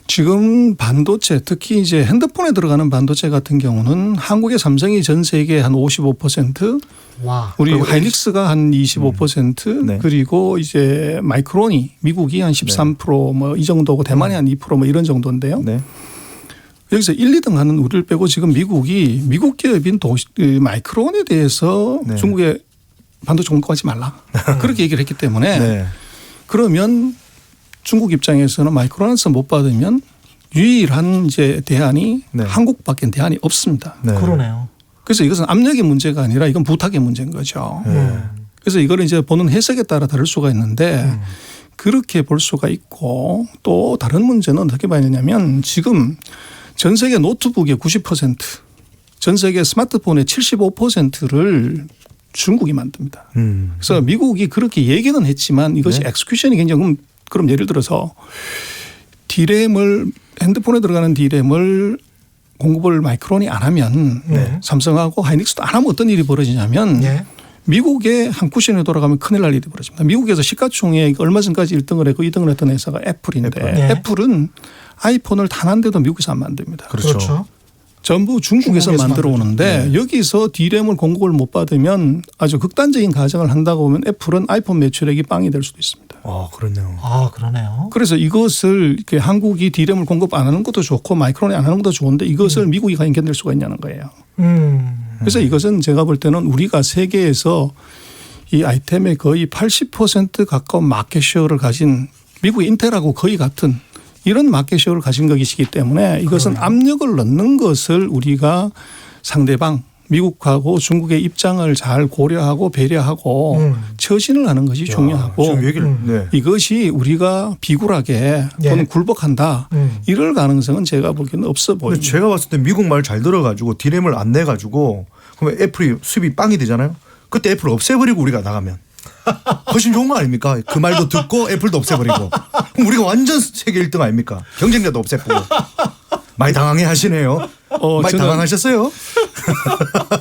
지금 반도체 특히 이제 핸드폰에 들어가는 반도체 같은 경우는 한국의 삼성이 전 세계 한 55%, 와. 우리 하이닉스가 한 25%, 네. 그리고 이제 마이크론이 미국이 한 13%뭐 이 정도고 대만이 한 2%뭐 이런 정도인데요. 네. 여기서 1, 2등 하는 우리를 빼고 지금 미국이 미국 기업인 마이크론에 대해서 네. 중국에 반도체 공급하지 말라. 그렇게 얘기를 했기 때문에 네. 그러면 중국 입장에서는 마이크론에서 못 받으면 유일한 이제 대안이 네. 한국밖에 대안이 없습니다. 네. 그러네요. 그래서 이것은 압력의 문제가 아니라 이건 부탁의 문제인 거죠. 그래서 이거를 이제 보는 해석에 따라 다를 수가 있는데 그렇게 볼 수가 있고 또 다른 문제는 어떻게 봐야 되냐면 지금 전 세계 노트북의 90%, 전 세계 스마트폰의 75%를 중국이 만듭니다. 그래서 미국이 그렇게 얘기는 했지만 이것이 엑스큐션이 굉장히 그럼 예를 들어서 D램을 핸드폰에 들어가는 D램을 공급을 마이크론이 안 하면 삼성하고 하이닉스도 안 하면 어떤 일이 벌어지냐면 예. 미국의 한 쿠션에 돌아가면 큰일 날 일이 벌어집니다. 미국에서 시가총액 얼마 전까지 1등을 했고 2등을 했던 회사가 애플인데 애플. 네. 애플은 아이폰을 단 한 대도 미국에서 안 만듭니다. 그렇죠. 전부 중국에서 만들어 오는데 네. 여기서 D램을 공급을 못 받으면 아주 극단적인 가정을 한다고 보면 애플은 아이폰 매출액이 빵이 될 수도 있습니다. 그렇네요. 아, 그러네요. 그래서 이것을 이렇게 한국이 D램을 공급 안 하는 것도 좋고 마이크론이 안 하는 것도 좋은데 이것을 미국이 과연 견딜 수가 있냐는 거예요. 그래서 이것은 제가 볼 때는 우리가 세계에서 이 아이템의 거의 80% 가까운 마켓쉐어를 가진 미국의 인텔하고 거의 같은 이런 마켓쉐어를 가진 것이기 때문에 이것은 압력을 넣는 것을 우리가 상대방 미국하고 중국의 입장을 잘 고려하고 배려하고 처신을 하는 것이 중요하고 지금 얘기를 네. 이것이 우리가 비굴하게 예. 또는 굴복한다 이럴 가능성은 제가 보기에는 없어 근데 보입니다. 제가 봤을 때 미국 말 잘 들어가지고 D램을 안 내가지고 그러면 애플이 수입이 빵이 되잖아요. 그때 애플을 없애버리고 우리가 나가면 훨씬 좋은 거 아닙니까? 그 말도 듣고 애플도 없애버리고 그럼 우리가 완전 세계 1등 아닙니까? 경쟁자도 없애고 많이 당황해 하시네요. 많이 저는 당황하셨어요?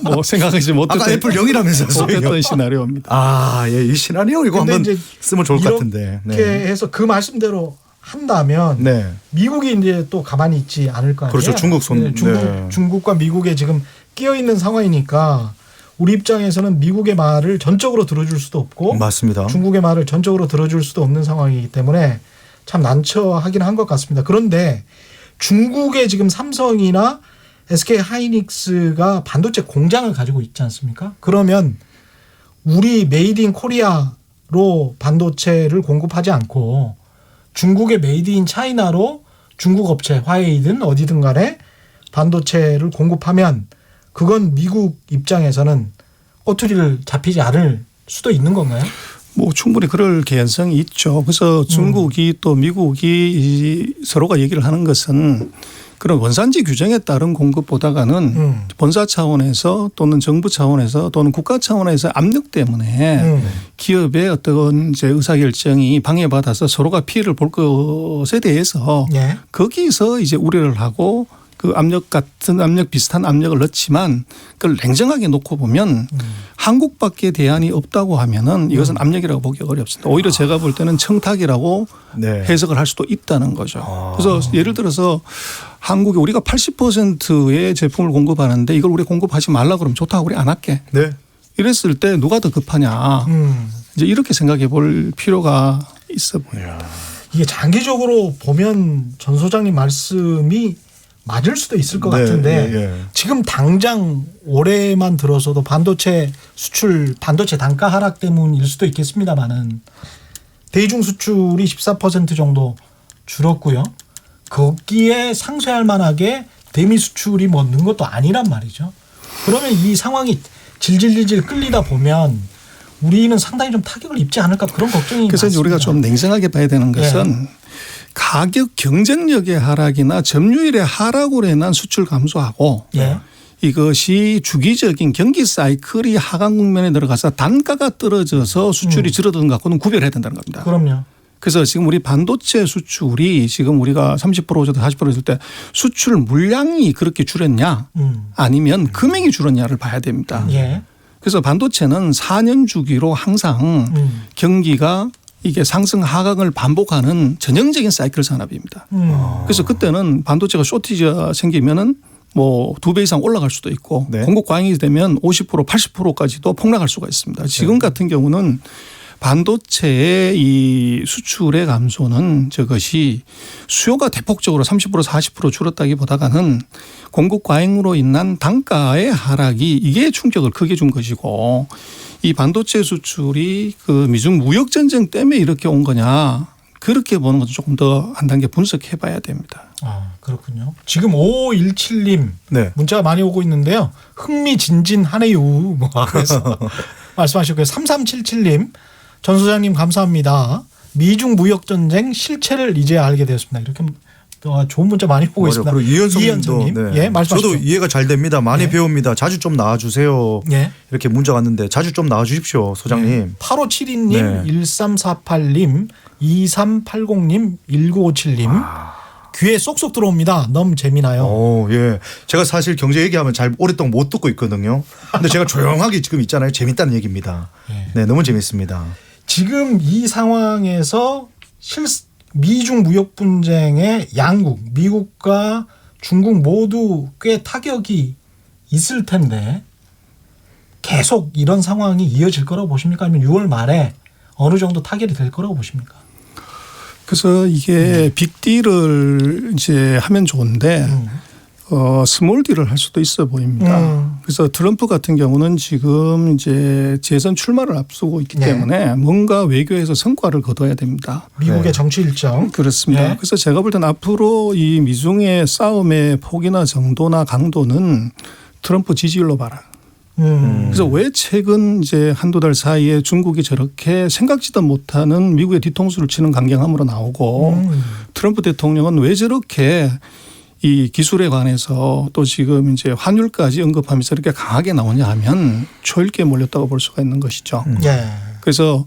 뭐 생각하지 못했던 아까 애플 0이라면서요. 못했던 시나리오입니다. 아, 예, 이 시나리오 이거 근데 한번 이제 쓰면 좋을 것 같은데. 이렇게 해서 그 말씀대로 한다면 네. 미국이 이제 또 가만히 있지 않을 거 아니에요. 그렇죠. 중국 손. 네, 네. 중국과 미국에 지금 끼어 있는 상황이니까 우리 입장에서는 미국의 말을 전적으로 들어줄 수도 없고 맞습니다. 중국의 말을 전적으로 들어줄 수도 없는 상황이기 때문에 참 난처하긴 한 것 같습니다. 그런데 중국의 지금 삼성이나 SK 하이닉스가 반도체 공장을 가지고 있지 않습니까? 그러면 우리 메이드 인 코리아로 반도체를 공급하지 않고 중국의 메이드 인 차이나로 중국 업체 화웨이든 어디든 간에 반도체를 공급하면 그건 미국 입장에서는 꼬투리를 잡히지 않을 수도 있는 건가요? 뭐 충분히 그럴 개연성이 있죠. 그래서 중국이 또 미국이 서로가 얘기를 하는 것은 그런 원산지 규정에 따른 공급보다가는 본사 차원에서 또는 정부 차원에서 또는 국가 차원에서 압력 때문에 기업의 어떤 이제 의사결정이 방해받아서 서로가 피해를 볼 것에 대해서 예. 거기서 이제 우려를 하고 그 압력 같은 압력 비슷한 압력을 넣지만 그걸 냉정하게 놓고 보면 한국밖에 대안이 없다고 하면은 이것은 압력이라고 보기 어렵습니다. 오히려 제가 볼 때는 청탁이라고 네. 해석을 할 수도 있다는 거죠. 그래서 예를 들어서 한국에 우리가 80%의 제품을 공급하는데 이걸 우리 공급하지 말라 그러면 좋다고 우리 안 할게. 네. 이랬을 때 누가 더 급하냐. 이제 이렇게 생각해 볼 필요가 있어 보여요. 이게 장기적으로 보면 전 소장님 말씀이 맞을 수도 있을 것 네, 같은데 예, 예. 지금 당장 올해만 들어서도 반도체 수출 반도체 단가 하락 때문일 수도 있겠습니다만은 대중 수출이 14% 정도 줄었고요. 거기에 상쇄할 만하게 대미 수출이 뭐 는 것도 아니란 말이죠. 그러면 이 상황이 질질질질 끌리다 보면 우리는 상당히 좀 타격을 입지 않을까 그런 걱정이 그래서 이제 많습니다. 우리가 좀 냉정하게 봐야 되는 것은 가격 경쟁력의 하락이나 점유율의 하락으로 인한 수출 감소하고 예. 이것이 주기적인 경기 사이클이 하강 국면에 들어가서 단가가 떨어져서 수출이 줄어드는 것과는 구별해야 된다는 겁니다. 그럼요. 그래서 지금 우리 반도체 수출이 지금 우리가 30% 줬다 40% 줬을 때 수출 물량이 그렇게 줄었냐 아니면 금액이 줄었냐를 봐야 됩니다. 예. 그래서 반도체는 4년 주기로 항상 경기가 이게 상승 하강을 반복하는 전형적인 사이클 산업입니다. 그래서 그때는 반도체가 쇼티지가 생기면은 뭐 2배 이상 올라갈 수도 있고 네. 공급 과잉이 되면 50% 80%까지도 폭락할 수가 있습니다. 지금 같은 경우는 반도체의 이 수출의 감소는 저것이 수요가 대폭적으로 30% 40% 줄었다기보다는 공급 과잉으로 인한 단가의 하락이 이게 충격을 크게 준 것이고 이 반도체 수출이 그 미중 무역 전쟁 때문에 이렇게 온 거냐 그렇게 보는 것도 조금 더 한 단계 분석해 봐야 됩니다. 아, 그렇군요. 지금 5517님 네. 문자가 많이 오고 있는데요. 흥미진진하네요. 뭐 그래서 말씀하셨고요. 3377님 전 소장님 감사합니다. 미중 무역 전쟁 실체를 이제 알게 되었습니다. 이렇게 좋은 문자 많이 보고 맞아요. 있습니다. 그리고 이현성님도 이현성님. 예, 말씀하시죠. 저도 이해가 잘 됩니다. 많이 예. 배웁니다. 자주 좀 나와주세요. 예. 이렇게 문자 왔는데 자주 좀 나와주십시오, 소장님. 8572님, 네. 1348님, 2380님, 1957님. 귀에 쏙쏙 들어옵니다. 너무 재미나요. 예. 제가 사실 경제 얘기하면 잘 오랫동안 못 듣고 있거든요. 근데 제가 조용하게 지금 있잖아요. 재밌다는 얘기입니다. 네, 너무 재밌습니다. 지금 이 상황에서 미중 무역 분쟁의 양국, 미국과 중국 모두 꽤 타격이 있을 텐데 계속 이런 상황이 이어질 거라고 보십니까? 아니면 6월 말에 어느 정도 타결이 될 거라고 보십니까? 그래서 이게 빅딜을 이제 하면 좋은데 스몰 딜을 할 수도 있어 보입니다. 그래서 트럼프 같은 경우는 지금 이제 재선 출마를 앞두고 있기 네. 때문에 뭔가 외교에서 성과를 거둬야 됩니다. 미국의 네. 정치 일정. 그렇습니다. 네. 그래서 제가 볼 때는 앞으로 이 미중의 싸움의 폭이나 정도나 강도는 트럼프 지지율로 봐라. 그래서 왜 최근 이제 한두 달 사이에 중국이 저렇게 생각지도 못하는 미국의 뒤통수를 치는 강경함으로 나오고 트럼프 대통령은 왜 저렇게 이 기술에 관해서 또 지금 이제 환율까지 언급하면서 이렇게 강하게 나오냐 하면 초읽기에 몰렸다고 볼 수가 있는 것이죠. 예. 그래서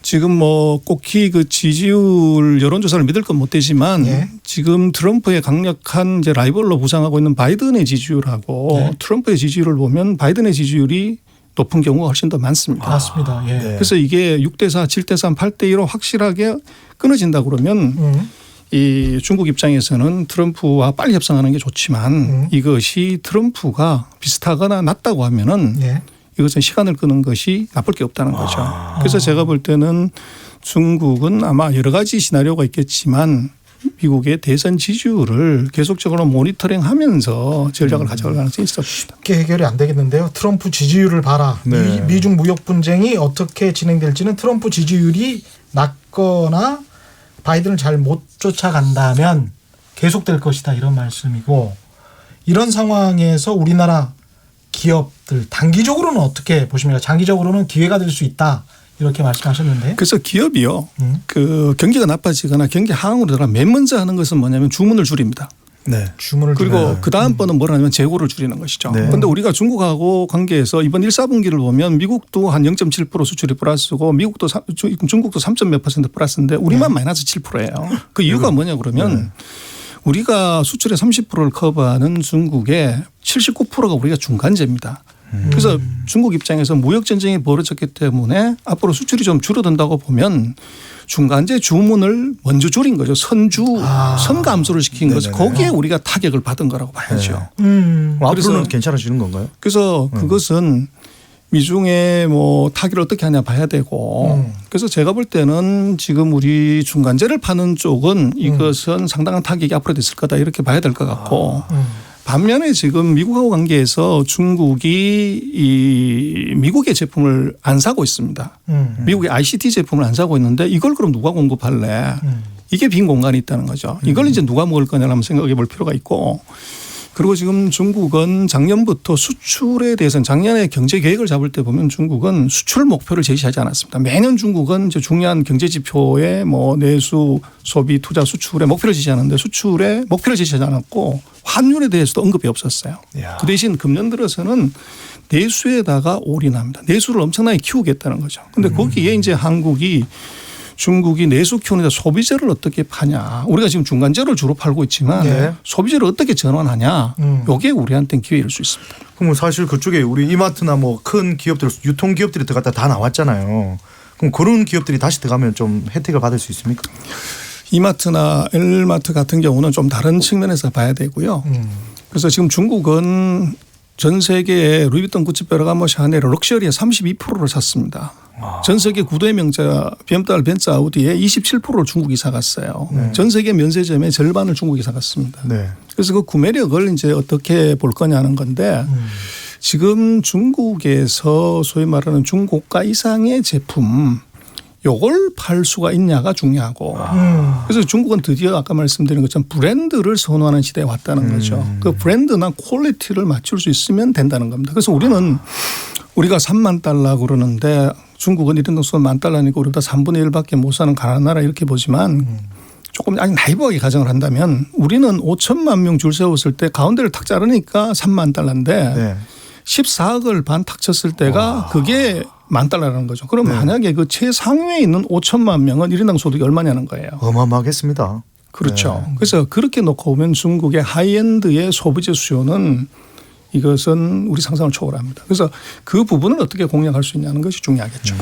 지금 뭐 꼭히 그 지지율 여론조사를 믿을 건 못 되지만 예. 지금 트럼프의 강력한 이제 라이벌로 부상하고 있는 바이든의 지지율하고 네. 트럼프의 지지율을 보면 바이든의 지지율이 높은 경우가 훨씬 더 많습니다. 맞습니다. 예. 네. 그래서 이게 6대4, 7대3, 8대2로 확실하게 끊어진다 그러면 이 중국 입장에서는 트럼프와 빨리 협상하는 게 좋지만 이것이 트럼프가 비슷하거나 낮다고 하면은 예. 이것은 시간을 끄는 것이 나쁠 게 없다는 거죠. 그래서 제가 볼 때는 중국은 아마 여러 가지 시나리오가 있겠지만 미국의 대선 지지율을 계속적으로 모니터링하면서 전략을 가져갈 가능성이 있어 봅니다. 쉽게 해결이 안 되겠는데요. 트럼프 지지율을 봐라. 네. 미중 무역 분쟁이 어떻게 진행될지는 트럼프 지지율이 낮거나 바이든을 잘 못 쫓아간다면 계속될 것이다 이런 말씀이고 이런 상황에서 우리나라 기업들 단기적으로는 어떻게 보십니까? 장기적으로는 기회가 될 수 있다 이렇게 말씀하셨는데. 그래서 기업이요. 그 경기가 나빠지거나 경기 하강으로 들어가 맨 먼저 하는 것은 뭐냐면 주문을 줄입니다. 네. 주문을 그리고 줄여요. 그 다음번은 뭐라 하냐면 재고를 줄이는 것이죠. 네. 그런데 우리가 중국하고 관계에서 이번 1사분기를 보면 미국도 한 0.7% 수출이 플러스고 미국도 중국도 3. 몇 % 플러스인데 우리만 마이너스 7%예요. 그 이유가 뭐냐 그러면 우리가 수출의 30%를 커버하는 중국의 79%가 우리가 중간재입니다. 그래서 중국 입장에서 무역 전쟁이 벌어졌기 때문에 앞으로 수출이 좀 줄어든다고 보면 중간재 주문을 먼저 줄인 거죠. 선 감소를 시킨 거죠. 네네네. 거기에 우리가 타격을 받은 거라고 봐야죠. 앞으로는 괜찮아지는 건가요? 그래서 그것은 미중의 뭐 타격을 어떻게 하냐 봐야 되고 그래서 제가 볼 때는 지금 우리 중간재를 파는 쪽은 이것은 상당한 타격이 앞으로 있을 거다 이렇게 봐야 될 것 같고 반면에 지금 미국하고 관계에서 중국이 이 미국의 제품을 안 사고 있습니다. 미국의 ICT 제품을 안 사고 있는데 이걸 그럼 누가 공급할래? 이게 빈 공간이 있다는 거죠. 이걸 이제 누가 먹을 거냐를 한번 생각해 볼 필요가 있고 그리고 지금 중국은 작년부터 수출에 대해서는 작년에 경제 계획을 잡을 때 보면 중국은 수출 목표를 제시하지 않았습니다. 매년 중국은 이제 중요한 경제 지표에 뭐 내수, 소비, 투자, 수출에 목표를 제시하는데 수출에 목표를 제시하지 않았고 환율에 대해서도 언급이 없었어요. 이야. 그 대신 금년 들어서는 내수에다가 올인합니다. 내수를 엄청나게 키우겠다는 거죠. 그런데 거기에 이제 한국이 중국이 내수 키우는데 소비재를 어떻게 파냐. 우리가 지금 중간재를 주로 팔고 있지만 네. 소비재를 어떻게 전환하냐. 이게 우리한테는 기회일 수 있습니다. 그럼 사실 그쪽에 우리 이마트나 뭐 큰 기업들, 유통 기업들이 들어갔다 다 나왔잖아요. 그럼 그런 기업들이 다시 들어가면 좀 혜택을 받을 수 있습니까? 이마트나 엘마트 같은 경우는 좀 다른 측면에서 봐야 되고요. 그래서 지금 중국은 전 세계에 루이비통, 구찌, 베르가모, 샤넬, 럭셔리의 32%를 샀습니다. 전 세계 9대 명자 BMW, 벤츠, 아우디의 27%를 중국이 사갔어요. 전 세계 면세점의 절반을 중국이 사갔습니다. 네. 그래서 그 구매력을 이제 어떻게 볼 거냐는 건데 지금 중국에서 소위 말하는 중고가 이상의 제품 요걸 팔 수가 있냐가 중요하고 그래서 중국은 드디어 아까 말씀드린 것처럼 브랜드를 선호하는 시대에 왔다는 거죠. 그 브랜드나 퀄리티를 맞출 수 있으면 된다는 겁니다. 그래서 우리가 3만 달러 그러는데 중국은 이런 동수가 10,000달러니까 우리보다 3분의 1밖에 못 사는 가난한 나라 이렇게 보지만 조금 아니 나이브하게 가정을 한다면 우리는 5천만 명 줄 세웠을 때 가운데를 탁 자르니까 3만 달러인데 네. 14억을 반 탁 쳤을 때가 그게 $10,000라는 거죠. 그럼 만약에 그 최상위에 있는 5천만 명은 1인당 소득이 얼마냐는 거예요. 어마어마하겠습니다. 그렇죠. 그래서 그렇게 놓고 보면 중국의 하이엔드의 소비재 수요는 이것은 우리 상상을 초월합니다. 그래서 그 부분을 어떻게 공략할 수 있냐는 것이 중요하겠죠.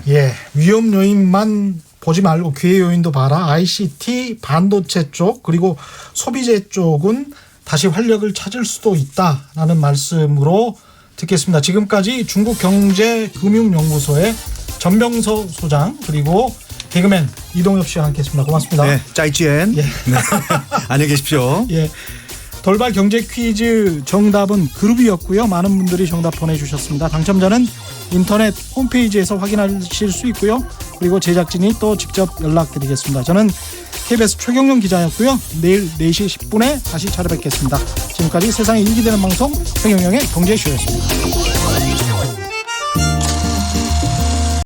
예, 위험 요인만 보지 말고 기회 요인도 봐라. ICT, 반도체 쪽 그리고 소비재 쪽은 다시 활력을 찾을 수도 있다라는 말씀으로 듣겠습니다. 지금까지 중국경제금융연구소의 전병서 소장 그리고 개그맨 이동엽 씨와 함께했습니다. 고맙습니다. 네, 짜이찌엔. 예. 네. 안녕히 계십시오. 예. 돌발 경제 퀴즈 정답은 그룹이었고요. 많은 분들이 정답 보내주셨습니다. 당첨자는 인터넷 홈페이지에서 확인하실 수 있고요. 그리고 제작진이 또 직접 연락드리겠습니다. 저는 KBS 최경영 기자였고요. 내일 4시 10분에 다시 찾아뵙겠습니다. 지금까지 세상에 이익이 되는 방송 최경영의 경제쇼였습니다.